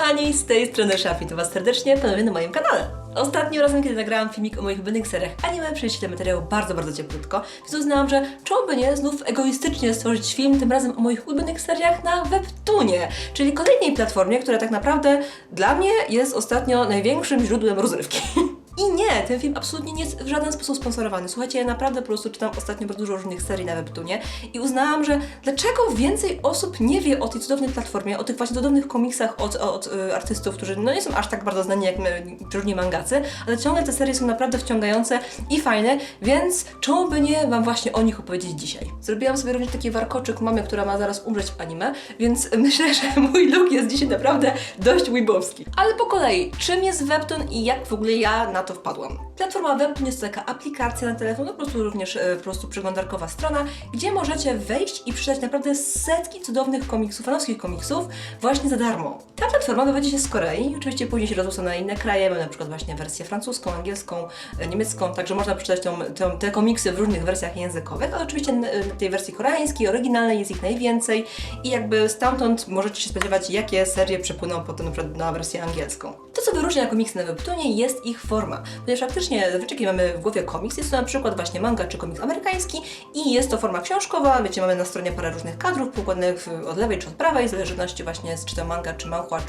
kochani, z tej strony Szafi, to Was serdecznie ponownie na moim kanale. Ostatnim razem, kiedy nagrałam filmik o moich ulubionych seriach anime, przejście ten materiał bardzo cieplutko, więc uznałam, że czemu by nie znów egoistycznie stworzyć film, tym razem o moich ulubionych seriach na Webtoonie, czyli kolejnej platformie, która tak naprawdę dla mnie jest ostatnio największym źródłem rozrywki. I nie, ten film absolutnie nie jest w żaden sposób sponsorowany. Słuchajcie, ja naprawdę po prostu czytam ostatnio bardzo dużo różnych serii na Webtoonie i uznałam, że dlaczego więcej osób nie wie o tej cudownej platformie, o tych właśnie cudownych komiksach od artystów, którzy no nie są aż tak bardzo znani jak my, różni mangacy, ale ciągle te serie są naprawdę wciągające i fajne, więc czemu by nie Wam właśnie o nich opowiedzieć dzisiaj. Zrobiłam sobie również taki warkoczyk mamy, która ma zaraz umrzeć w anime, więc myślę, że mój look jest dzisiaj naprawdę dość weebowski. Ale po kolei, czym jest Webtoon i jak w ogóle ja na to wpadłam? Platforma Webtoon jest to taka aplikacja na telefon, po prostu również przeglądarkowa strona, gdzie możecie wejść i przeczytać naprawdę setki cudownych komiksów, fanowskich komiksów właśnie za darmo. Ta platforma wywodzi się z Korei, oczywiście później się rozrzuca na inne kraje, na przykład właśnie wersję francuską, angielską, niemiecką, także można przeczytać te komiksy w różnych wersjach językowych, ale oczywiście na tej wersji koreańskiej, oryginalnej jest ich najwięcej i jakby stamtąd możecie się spodziewać, jakie serie przepłyną potem na wersję angielską. To, co wyróżnia komiksy na Webtoonie, jest ich forma, ponieważ faktycznie zazwyczaj kiedy mamy w głowie komiks, jest to na przykład właśnie manga czy komiks amerykański i jest to forma książkowa, wiecie, mamy na stronie parę różnych kadrów poukładanych od lewej czy od prawej, w zależności właśnie czy to manga, czy manhwa,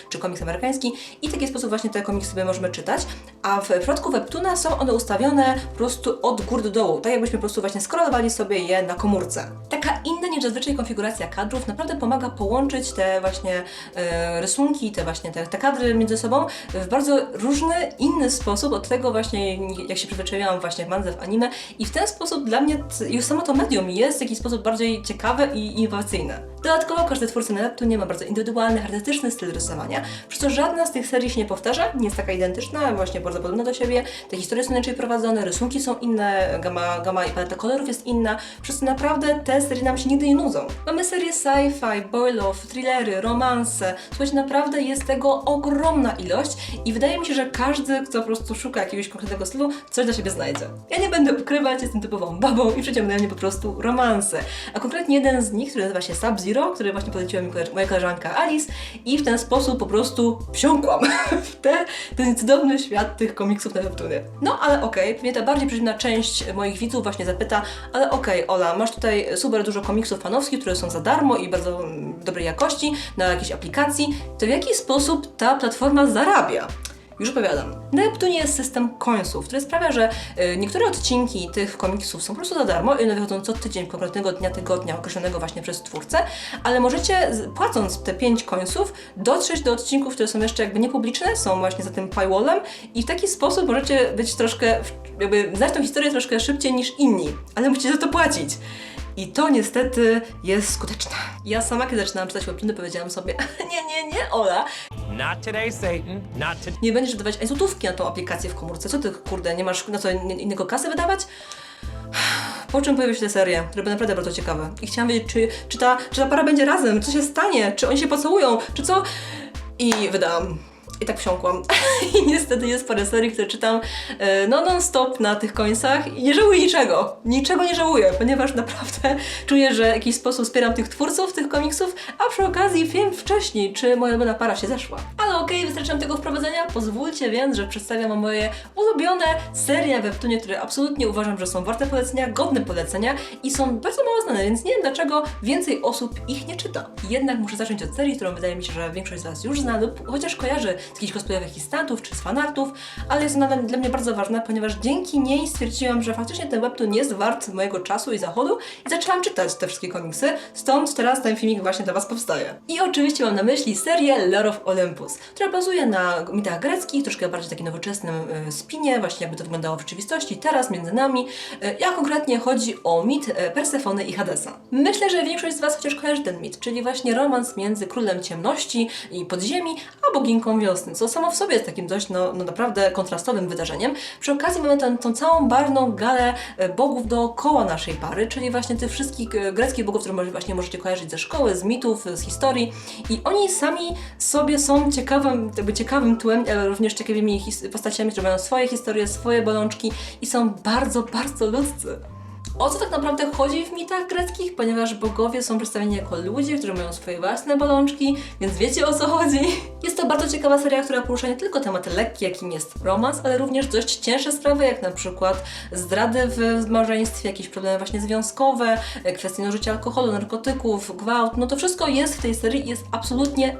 czy komiks amerykański i w taki sposób właśnie te komiksy sobie możemy czytać, a w przypadku Webtoona są one ustawione po prostu od góry do dołu, tak jakbyśmy po prostu właśnie scrollowali sobie je na komórce. Taka inna niż zazwyczaj konfiguracja kadrów naprawdę pomaga połączyć te właśnie rysunki, te kadry między sobą w bardzo różny, inny sposób od tego właśnie, jak się przyzwyczaiłam właśnie w mandze, w anime i w ten sposób dla mnie już samo to medium jest w jakiś sposób bardziej ciekawe i innowacyjne. Dodatkowo każdy twórca na Webtoonie ma bardzo indywidualny, artystyczny styl rysowania, przez co żadna z tych serii się nie powtarza, nie jest taka identyczna, właśnie bardzo podobna do siebie, te historie są inaczej prowadzone, rysunki są inne, gama i paleta kolorów jest inna, przez co naprawdę te serie nam się nigdy nie nudzą. Mamy serie sci-fi, boy love, thrillery, romanse, słuchajcie, naprawdę jest tego ogromna ilość i wydaje mi się, że każdy, kto po prostu szuka jakiegoś konkretnego stylu, coś dla siebie znajdzie. Ja nie będę ukrywać, jestem typową babą i przyciągnęły mnie po prostu romanse, a konkretnie jeden z nich, który nazywa się Sub-Zero, który właśnie poleciła mi moja koleżanka Alice i w ten sposób po prostu wsiąkłam w ten cudowny świat tych komiksów na Webtoonie. No ale okej, pewnie ta bardziej przeciwna część moich widzów właśnie zapyta, ale okej, Ola, masz tutaj super dużo komiksów fanowskich, które są za darmo i bardzo dobrej jakości na jakiejś aplikacji, to w jaki sposób ta platforma zarabia? Już opowiadam. Na Webtoonie jest system coinsów, który sprawia, że niektóre odcinki tych komiksów są po prostu za darmo i one wychodzą co tydzień, konkretnego dnia tygodnia określonego właśnie przez twórcę, ale możecie płacąc te 5 coinsów dotrzeć do odcinków, które są jeszcze jakby niepubliczne, są właśnie za tym paywallem i w taki sposób możecie być troszkę, jakby znać tą historię troszkę szybciej niż inni, ale musicie za to płacić. I to niestety jest skuteczne. Ja sama, kiedy zaczynałam czytać Webtoony, powiedziałam sobie nie, Ola. Not today, Satan. Not today. Nie będziesz wydawać ani złotówki na tą aplikację w komórce. Co ty, kurde, nie masz na co innego kasy wydawać? Po czym pojawiły się te serie, które były naprawdę bardzo ciekawe. I chciałam wiedzieć, czy ta para będzie razem, co się stanie, czy oni się pocałują, czy co? I wydałam. I tak wsiąkłam. I niestety jest parę serii, które czytam non-stop na tych końcach i nie żałuję niczego. Niczego nie żałuję, ponieważ naprawdę czuję, że w jakiś sposób wspieram tych twórców, tych komiksów, a przy okazji wiem wcześniej, czy moja ulubiona para się zeszła. Ale okej, wystarczy tego wprowadzenia. Pozwólcie więc, że przedstawiam wam moje ulubione serie na Webtoonie, które absolutnie uważam, że są warte polecenia, godne polecenia i są bardzo mało znane, więc nie wiem dlaczego więcej osób ich nie czyta. Jednak muszę zacząć od serii, którą wydaje mi się, że większość z was już zna lub chociaż kojarzy z jakichś cosplayowych instantów czy z fanartów, ale jest ona dla mnie bardzo ważna, ponieważ dzięki niej stwierdziłam, że faktycznie ten Webtoon jest wart mojego czasu i zachodu i zaczęłam czytać te wszystkie komiksy, stąd teraz ten filmik właśnie dla was powstaje. I oczywiście mam na myśli serię Lord of Olympus, która bazuje na mitach greckich, troszkę bardziej takim nowoczesnym spinie, właśnie jakby to wyglądało w rzeczywistości, teraz między nami, a konkretnie chodzi o mit Persefony i Hadesa. Myślę, że większość z was chociaż kojarzy ten mit, czyli właśnie romans między królem ciemności i podziemi, a boginką wiosny, co samo w sobie jest takim dość naprawdę kontrastowym wydarzeniem. Przy okazji mamy tą całą barwną galę bogów dookoła naszej pary, czyli właśnie tych wszystkich greckich bogów, które właśnie możecie kojarzyć ze szkoły, z mitów, z historii i oni sami sobie są ciekawym tłem, ale również ciekawymi postaciami, które mają swoje historie, swoje bolączki i są bardzo ludzcy. o co tak naprawdę chodzi w mitach greckich, ponieważ bogowie są przedstawieni jako ludzie, którzy mają swoje własne bolączki, więc wiecie o co chodzi. Jest to bardzo ciekawa seria, która porusza nie tylko tematy lekkie, jakim jest romans, ale również dość cięższe sprawy, jak na przykład zdrady w małżeństwie, jakieś problemy właśnie związkowe, kwestie nadużycia alkoholu, narkotyków, gwałt. No to wszystko jest w tej serii i jest absolutnie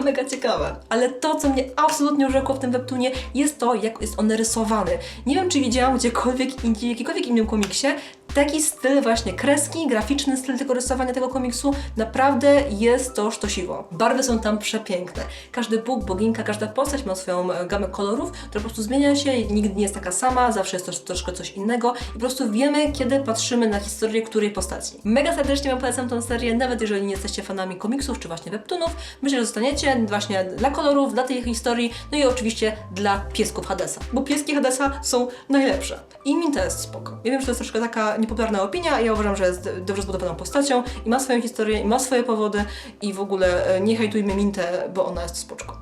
mega ciekawe. Ale to, co mnie absolutnie urzekło w tym webtoonie, jest to, jak jest on rysowany. Nie wiem, czy widziałam gdziekolwiek indziej, w jakimkolwiek innym komiksie, taki styl właśnie kreski, graficzny styl tego rysowania tego komiksu, naprawdę jest to sztosiwo. Barwy są tam przepiękne. Każdy bóg, boginka, każda postać ma swoją gamę kolorów, która po prostu zmienia się, nigdy nie jest taka sama, zawsze jest to troszkę coś innego i po prostu wiemy, kiedy patrzymy na historię której postaci. Mega serdecznie Wam polecam tą serię, nawet jeżeli nie jesteście fanami komiksów czy właśnie webtoonów. Myślę, że zostaniecie właśnie dla kolorów, dla tej historii, no i oczywiście dla piesków Hadesa, bo pieski Hadesa są najlepsze. I Minta jest spoko. Ja wiem, że to jest troszkę taka niepopularna opinia, ja uważam, że jest dobrze zbudowaną postacią i ma swoją historię, i ma swoje powody i w ogóle nie hejtujmy Mintę, bo ona jest spoczko.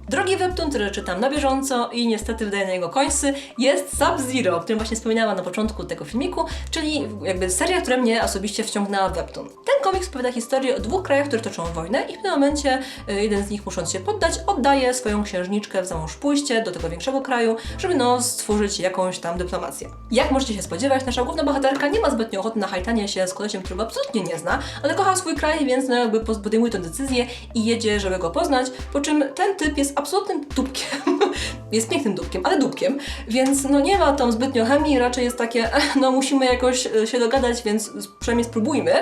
Drugi webtoon, który czytam na bieżąco i niestety wydaję na niego końcy, jest Sub-Zero, o którym właśnie wspominałam na początku tego filmiku, czyli jakby seria, która mnie osobiście wciągnęła w webtoon. Ten komiks opowiada historię o dwóch krajach, które toczą wojnę i w tym momencie jeden z nich, musząc się poddać, oddaje swoją księżniczkę w zamąż pójście do tego większego kraju, żeby stworzyć jakąś tam dyplomację. Jak możecie się spodziewać, nasza główna bohaterka nie ma zbytnio ochoty na hajtanie się z kolesiem, którego absolutnie nie zna, ale kocha swój kraj, więc jakby podejmuje tę decyzję i jedzie, żeby go poznać, po czym ten typ jest absolutnym dupkiem. Jest pięknym dupkiem, ale dupkiem, więc nie ma tam zbytnio chemii, raczej jest takie, musimy jakoś się dogadać, więc przynajmniej spróbujmy.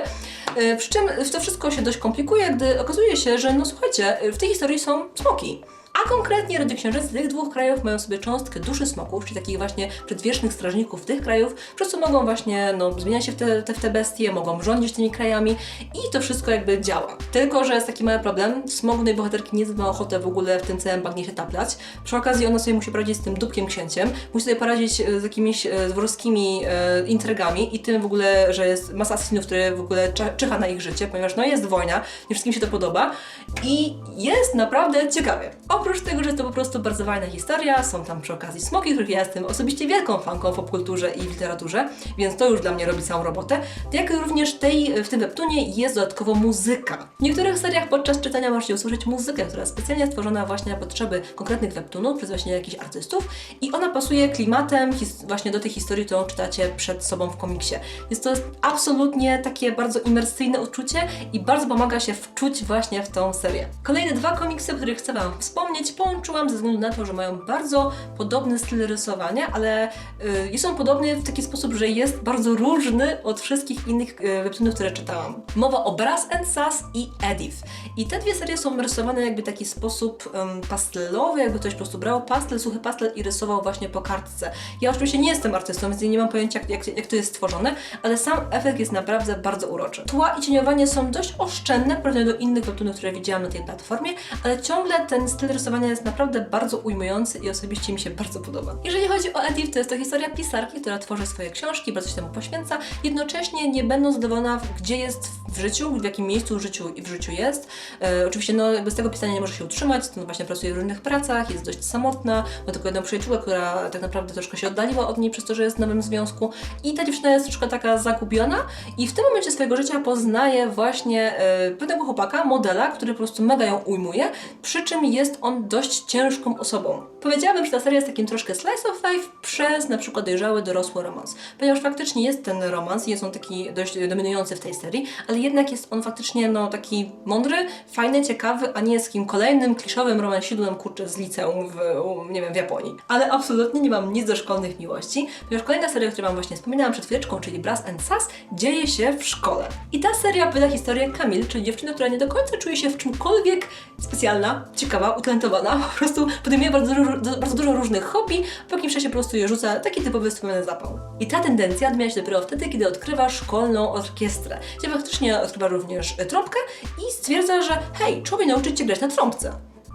Przy czym to wszystko się dość komplikuje, gdy okazuje się, że słuchajcie, w tej historii są smoki. A konkretnie rody księżycy tych dwóch krajów mają sobie cząstkę duszy smoków, czyli takich właśnie przedwiecznych strażników tych krajów, przez co mogą właśnie zmieniać się w te bestie, mogą rządzić tymi krajami i to wszystko jakby działa. Tylko że jest taki mały problem, smognej bohaterki nie ma ochotę w ogóle w tym całym bagnie się taplać. Przy okazji ona sobie musi poradzić z tym dupkiem księciem, musi sobie poradzić z jakimiś dworskimi intrygami i tym w ogóle, że jest masa asesinów, które w ogóle czyha na ich życie, ponieważ jest wojna, nie wszystkim się to podoba i jest naprawdę ciekawie. Oprócz tego, że to po prostu bardzo fajna historia, są tam przy okazji smoki, których ja jestem osobiście wielką fanką w popkulturze i w literaturze, więc to już dla mnie robi całą robotę. Jak również w tym webtoonie jest dodatkowo muzyka. W niektórych seriach podczas czytania możecie usłyszeć muzykę, która jest specjalnie stworzona właśnie na potrzeby konkretnych webtoonów przez właśnie jakichś artystów i ona pasuje klimatem właśnie do tej historii, którą czytacie przed sobą w komiksie. Więc to jest absolutnie takie bardzo imersyjne uczucie i bardzo pomaga się wczuć właśnie w tą serię. Kolejne dwa komiksy, o których chcę Wam wspomnieć, połączyłam ze względu na to, że mają bardzo podobny styl rysowania, ale są podobne w taki sposób, że jest bardzo różny od wszystkich innych webtoonów, które czytałam. Mowa o Brass and Sass i Edith. I te dwie serie są rysowane jakby w taki sposób pastelowy, jakby ktoś po prostu brał pastel, suchy pastel i rysował właśnie po kartce. Ja oczywiście nie jestem artystą, więc nie mam pojęcia jak to jest stworzone, ale sam efekt jest naprawdę bardzo uroczy. Tła i cieniowanie są dość oszczędne w porównaniu do innych webtoonów, które widziałam na tej platformie, ale ciągle ten styl rysowania jest naprawdę bardzo ujmujący i osobiście mi się bardzo podoba. Jeżeli chodzi o Edith, to jest to historia pisarki, która tworzy swoje książki, bardzo się temu poświęca, jednocześnie nie będąc zadowolona, gdzie jest w życiu, w jakim miejscu w życiu jest. Oczywiście jakby z tego pisania nie może się utrzymać, to właśnie pracuje w różnych pracach, jest dość samotna, ma tylko jedną przyjaciółkę, która tak naprawdę troszkę się oddaliła od niej przez to, że jest w nowym związku i ta dziewczyna jest troszkę taka zagubiona i w tym momencie swojego życia poznaje właśnie pewnego chłopaka, modela, który po prostu mega ją ujmuje, przy czym jest on dość ciężką osobą. Powiedziałabym, że ta seria jest takim troszkę slice of life przez na przykład dojrzały, dorosły romans. Ponieważ faktycznie jest ten romans i jest on taki dość dominujący w tej serii, ale jednak jest on faktycznie taki mądry, fajny, ciekawy, a nie jest takim kolejnym kliszowym romansidłem z liceum w Japonii. Ale absolutnie nie mam nic do szkolnych miłości, ponieważ kolejna seria, o której wam właśnie wspominałam przed chwileczką, czyli Brass and Sass, dzieje się w szkole. I ta seria opowiada historię Camille, czyli dziewczyny, która nie do końca czuje się w czymkolwiek specjalna, ciekawa, utalentowana, po prostu podejmuje bardzo dużo różnych hobby, po jakimś czasie po prostu je rzuca taki typowy wspomniany zapał. I ta tendencja odmija się dopiero wtedy, kiedy odkrywa szkolną orkiestrę, gdzie faktycznie odkrywa również trąbkę i stwierdza, że hej, trzeba nauczyć się grać na trąbce.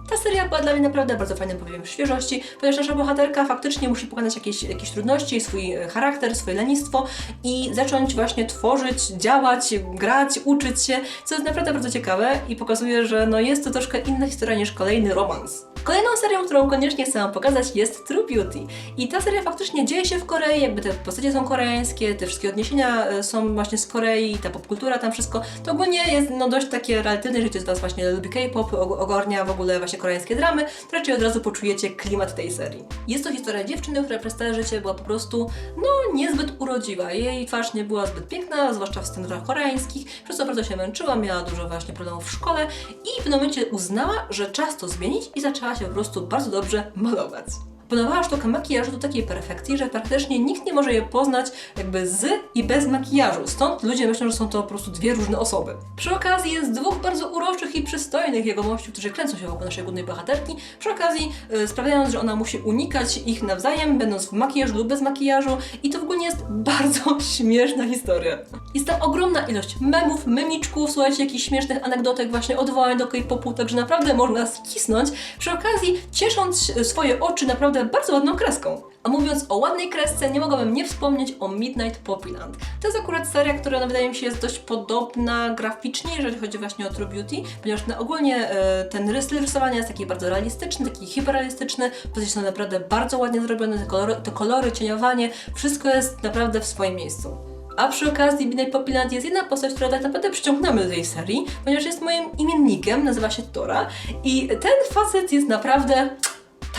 Ta seria była dla mnie naprawdę bardzo fajnym powodem świeżości, ponieważ nasza bohaterka faktycznie musi pokonać jakieś trudności, swój charakter, swoje lenistwo i zacząć właśnie tworzyć, działać, grać, uczyć się, co jest naprawdę bardzo ciekawe i pokazuje, że jest to troszkę inna historia niż kolejny romans. Kolejną serią, którą koniecznie chcę Wam pokazać, jest True Beauty. I ta seria faktycznie dzieje się w Korei, jakby te postacie są koreańskie, te wszystkie odniesienia są właśnie z Korei, ta popkultura, tam wszystko. To ogólnie jest no dość takie relatywne, jeżeli ktoś z Was właśnie lubi K-pop, ogarnia w ogóle właśnie koreańskie dramy, to raczej od razu poczujecie klimat tej serii. Jest to historia dziewczyny, która przez całe życie była po prostu no niezbyt urodziwa. Jej twarz nie była zbyt piękna, zwłaszcza w standardach koreańskich, przez co bardzo się męczyła, miała dużo właśnie problemów w szkole i w pewnym momencie uznała, że czas to zmienić i zaczęła się po prostu bardzo dobrze malować. Opanowała sztukę makijażu do takiej perfekcji, że praktycznie nikt nie może je poznać jakby z i bez makijażu. Stąd ludzie myślą, że są to po prostu dwie różne osoby. Przy okazji jest dwóch bardzo uroczych i przystojnych jegomościów, którzy kręcą się wokół naszej głównej bohaterki, przy okazji sprawiając, że ona musi unikać ich nawzajem, będąc w makijażu lub bez makijażu i to w ogóle jest bardzo śmieszna historia. Jest tam ogromna ilość memów, memiczków, słuchajcie, jakichś śmiesznych anegdotek, właśnie odwołań do K-popu, także naprawdę można skisnąć, przy okazji ciesząc swoje oczy naprawdę bardzo ładną kreską. A mówiąc o ładnej kresce, nie mogłabym nie wspomnieć o Midnight Poppyland. To jest akurat seria, która no, wydaje mi się jest dość podobna graficznie, jeżeli chodzi właśnie o True Beauty, ponieważ no, ogólnie ten styl rysowania jest taki bardzo realistyczny, taki hiperrealistyczny, postacie są naprawdę bardzo ładnie zrobione, te kolory, cieniowanie, wszystko jest naprawdę w swoim miejscu. A przy okazji Midnight Poppyland jest jedna postać, która tak naprawdę przyciągnęła do tej serii, ponieważ jest moim imiennikiem, nazywa się Tora i ten facet jest naprawdę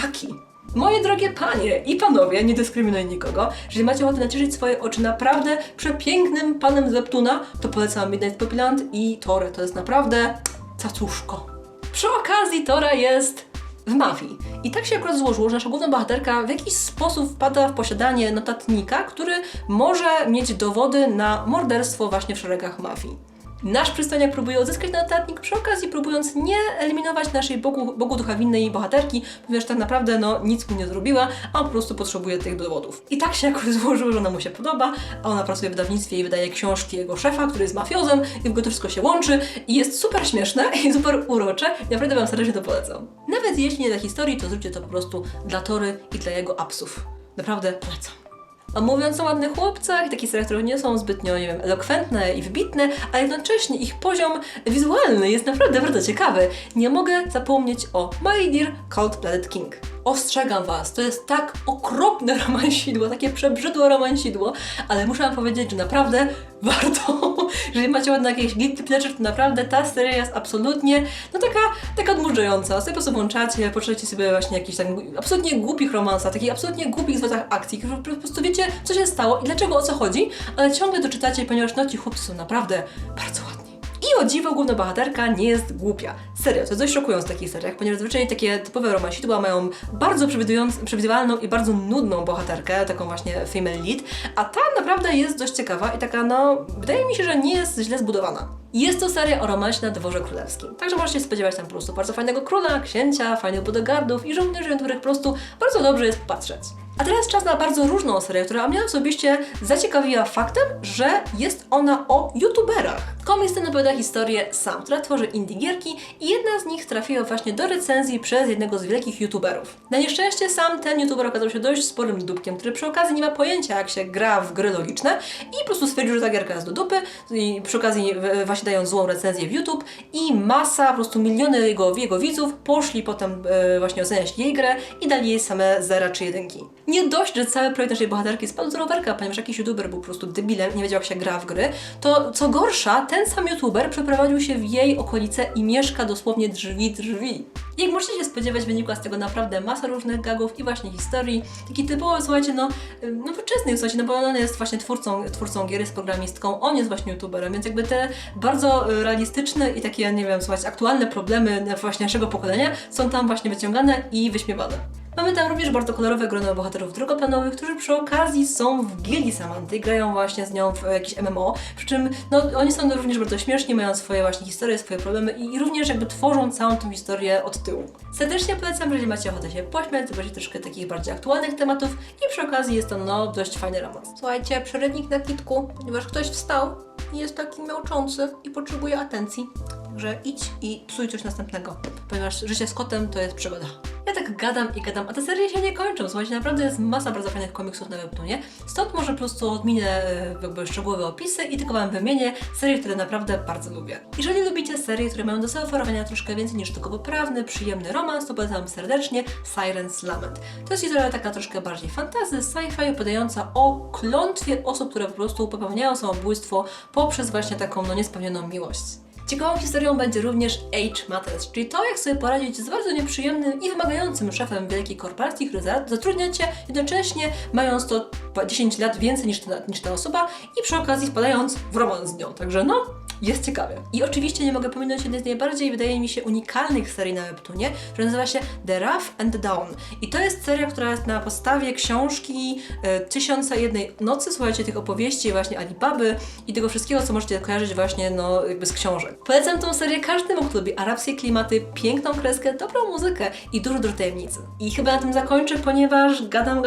taki. Moje drogie panie i panowie, nie dyskryminuję nikogo, jeżeli macie ochotę nacieszyć swoje oczy naprawdę przepięknym panem z Webtoona, to polecam Midnight Poppyland i Torę. To jest naprawdę cacuszko. Przy okazji Tora jest w mafii. I tak się akurat złożyło, że nasza główna bohaterka w jakiś sposób wpada w posiadanie notatnika, który może mieć dowody na morderstwo właśnie w szeregach mafii. Nasz przystojniak próbuje odzyskać notatnik, przy okazji próbując nie eliminować naszej Bogu ducha winnej bohaterki, ponieważ tak naprawdę no nic mu nie zrobiła, a on po prostu potrzebuje tych dowodów. I tak się jakoś złożyło, że ona mu się podoba, a ona pracuje w wydawnictwie i wydaje książki jego szefa, który jest mafiozem i w ogóle to wszystko się łączy i jest super śmieszne i super urocze i naprawdę Wam serdecznie to polecam. Nawet jeśli nie dla historii, to zróbcie to po prostu dla Tory i dla jego apsów. Naprawdę polecam. A mówiąc o ładnych chłopcach, takich seriach, które nie są zbytnio, nie wiem, elokwentne i wybitne, a jednocześnie ich poziom wizualny jest naprawdę bardzo ciekawy, nie mogę zapomnieć o My Dear Cold-Blooded King. Ostrzegam Was, to jest tak okropne romansidło, takie przebrzydłe romansidło, ale muszę Wam powiedzieć, że naprawdę warto. Jeżeli macie ładne jakieś guilty pleasure, to naprawdę ta seria jest absolutnie, no taka odmurzająca. Sobie po prostu włączacie, poczytacie sobie właśnie jakichś tak absolutnie głupich romansach, takich absolutnie głupich zwrotach akcji, że po prostu wiecie, co się stało i dlaczego, o co chodzi, ale ciągle doczytacie, ponieważ no ci chłopcy są naprawdę bardzo ładni. I o dziwo główna bohaterka nie jest głupia. Serio, to jest dość szokujące w takich seriach, ponieważ zazwyczaj takie typowe romansidła mają bardzo przewidywalną i bardzo nudną bohaterkę, taką właśnie female lead, a ta naprawdę jest dość ciekawa i taka no, wydaje mi się, że nie jest źle zbudowana. Jest to seria o romansie na dworze królewskim, także możecie się spodziewać tam po prostu bardzo fajnego króla, księcia, fajnych bodyguardów i żołnierzy, na których po prostu bardzo dobrze jest patrzeć. A teraz czas na bardzo różną serię, która mnie osobiście zaciekawiła faktem, że jest ona o youtuberach. Komiks ten opowiada historię Sam, która tworzy indie gierki i jedna z nich trafiła właśnie do recenzji przez jednego z wielkich youtuberów. Na nieszczęście Sam, ten youtuber okazał się dość sporym dupkiem, który przy okazji nie ma pojęcia, jak się gra w gry logiczne i po prostu stwierdził, że ta gierka jest do dupy i przy okazji właśnie dają złą recenzję w YouTube i masa, po prostu miliony jego widzów poszli potem właśnie oceniać jej grę i dali jej same 0 czy 1. Nie dość, że cały projekt naszej bohaterki spadł z rowerka, ponieważ jakiś youtuber był po prostu debilem, nie wiedział jak się gra w gry, to co gorsza, ten sam youtuber przeprowadził się w jej okolice i mieszka dosłownie drzwi. Jak możecie się spodziewać, wynikła z tego naprawdę masa różnych gagów i właśnie historii. Taki typowo, słuchajcie, nowoczesny, słuchajcie, no bo on jest właśnie twórcą gier, jest programistką, on jest właśnie youtuberem, więc jakby te bardzo realistyczne i takie, nie wiem, słuchajcie, aktualne problemy właśnie naszego pokolenia są tam właśnie wyciągane i wyśmiewane. Mamy tam również bardzo kolorowe grono bohaterów drugoplanowych, którzy przy okazji są w gildii Samanty, grają właśnie z nią w jakieś MMO, przy czym no, oni są również bardzo śmieszni, mają swoje właśnie historie, swoje problemy i również jakby tworzą całą tę historię od tyłu. Serdecznie polecam, jeżeli macie ochotę się pośmiać, zobaczyć troszkę takich bardziej aktualnych tematów i przy okazji jest to no dość fajny romans. Słuchajcie, przerywnik na kitku, ponieważ ktoś wstał i jest taki miałczący i potrzebuje atencji. Także idź i psuj coś następnego, ponieważ życie z kotem to jest przygoda. Ja tak gadam i gadam, a te serie się nie kończą. Słuchajcie, naprawdę jest masa bardzo fajnych komiksów na webtoonie. Stąd może po prostu odminę jakby szczegółowe opisy i tylko wam wymienię serie, które naprawdę bardzo lubię. Jeżeli lubicie serie, które mają do zaoferowania troszkę więcej niż tylko poprawny, przyjemny romans, to polecam serdecznie Siren's Lament. To jest historia taka troszkę bardziej fantasy, sci-fi, podająca o klątwie osób, które po prostu popełniają samobójstwo poprzez właśnie taką niespełnioną miłość. Ciekawą historią będzie również Age Matters, czyli to, jak sobie poradzić z bardzo nieprzyjemnym i wymagającym szefem wielkiej korporacji, który zatrudnia Cię, jednocześnie mając to 10 lat więcej niż ta osoba i przy okazji wpadając w romans z nią. Także no, jest ciekawie. I oczywiście nie mogę pominąć jednej z najbardziej, wydaje mi się, unikalnych serii na webtoonie, która nazywa się The Rough and the Dawn. I to jest seria, która jest na podstawie książki 1001 nocy, słuchajcie, tych opowieści właśnie Alibaby i tego wszystkiego, co możecie kojarzyć właśnie, no, jakby z książek. Polecam tą serię każdemu, kto lubi arabskie klimaty, piękną kreskę, dobrą muzykę i dużo tajemnicy. I chyba na tym zakończę, ponieważ gadam,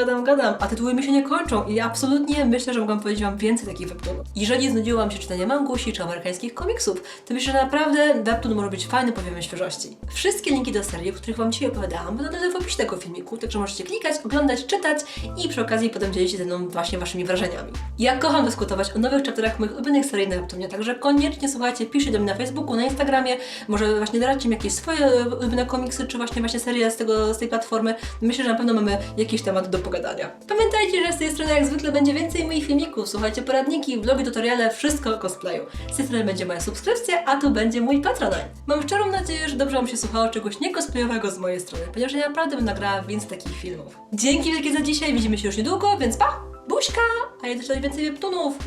a tytuły mi się nie kończą i absolutnie myślę, że mogłam powiedzieć wam więcej takich webtoonów. Jeżeli znudziło wam się czytanie mangusi czy amerykańskich komiksów, to myślę, że naprawdę webtoon może być fajnym powiewem świeżości. Wszystkie linki do serii, o których wam dzisiaj opowiadałam, będą w opisie tego filmiku, także możecie klikać, oglądać, czytać i przy okazji potem dzielić się ze mną właśnie waszymi wrażeniami. Ja kocham dyskutować o nowych chapterach moich ulubionych serii na webtoonie, także koniecznie słuchajcie, piszcie do mnie na Facebooku, na Instagramie, może właśnie doradźcie mi jakieś swoje ulubione komiksy, czy właśnie serie z tej platformy. Myślę, że na pewno mamy jakiś temat do pogadania. Pamiętajcie, że z tej strony jak zwykle będzie więcej moich filmików, słuchajcie, poradniki, vlogi, tutoriale, wszystko o cosplayu. Z tej strony będzie moja subskrypcja, a tu będzie mój Patronite. Mam szczerą nadzieję, że dobrze wam się słuchało czegoś niecosplayowego z mojej strony, ponieważ ja naprawdę bym nagrała więcej takich filmów. Dzięki wielkie za dzisiaj, widzimy się już niedługo, więc pa! Buźka! A ja też więcej webtoonów!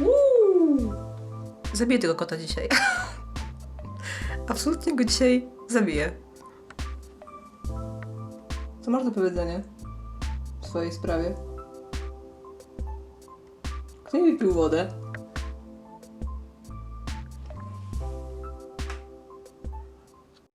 Zabiję tego kota dzisiaj. Absolutnie go dzisiaj zabiję. Co masz do powiedzenia w swojej sprawie? Kto mi wypił wodę?